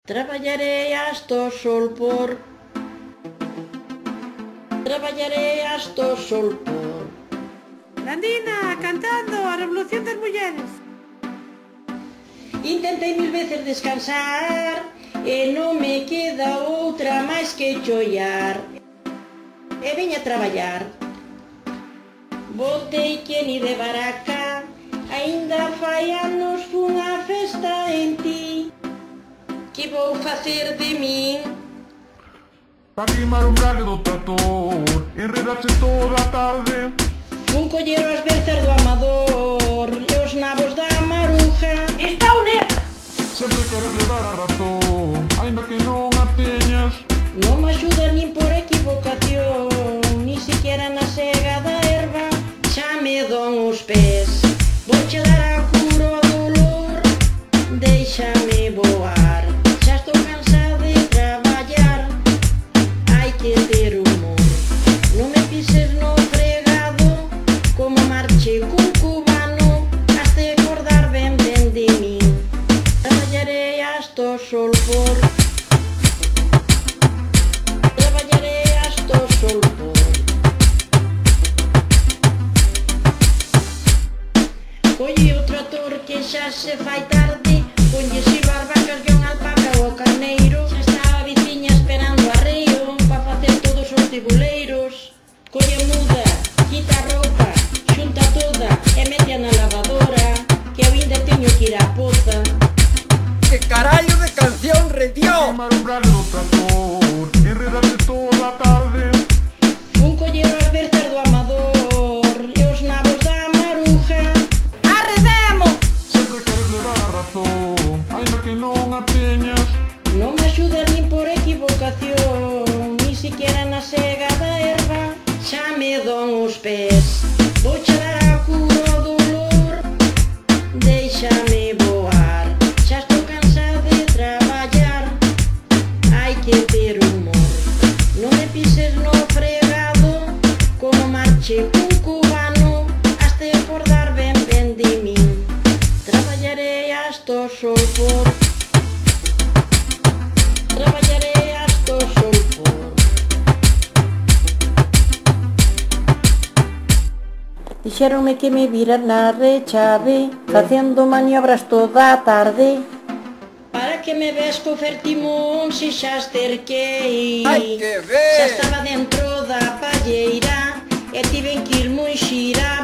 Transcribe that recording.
Traballarei hasta o sol por. Traballarei hasta o sol por. Landina, cantando a revolución das mulleres. Intentei 1000 veces descansar e non me queda outra máis que chollar. E veña a traballar. Botei que ni de baraca, aínda fai anos fun a festa en ti. Que vou facer de min? Pa rimar un gallo do trator, enredarse toda a tarde. Un collero as verzas do amador e os nabos da maruja. Está o neta! Sempre queres levar a razón, ainda que non a teñas. Non me axuda nin por equivocación, ni siquiera na sega da erva. Xa me don os pés, vou che dar a cura ao dolor. Déixame voar, xa estou cansada de traballar. Hai que ter humor, non me pises no fregado, como marche cun cubano, has de acordar ben ben de min. Traballarei hasta o sol por. Traballarei hasta o sol por. Colle o trator que xa se fai tarde, ponlle silo as vacas que un alpaca o carneiro. Xa está a veciña esperando arreo pa facer todos os tibuleiros. Colle a muda, quita a roupa, xunta toda e mete na lavadora, que eu ainda teño que ir á poza. ¡Qué carallo de canción redió! Rimar un gallo do trator, enredarse toda a tarde. Un collero as verzas do amador e os nabos da maruja. Arredemo! Sempre queres levar a razón, ainda que non a teñas. Non me axuda nin por equivocación, ni siquiera na sega da erva. Xa me don os pés, vou che dar a cura ao dolor. Déixame voar, xa estou cansada de traballar. Hai que ter humor, non me pises no fregado, como marche cun cubano, has de acordar ben ben de min. Traballarei hasta o sol por. Traballarei hasta o sol por. Dixéronme que me vira na rechave, facendo maniobras toda a tarde. Para que me ves co fertimón se xa esterquei. Hai que ver! Xa estaba dentro da palleira e tiven que ir moi xira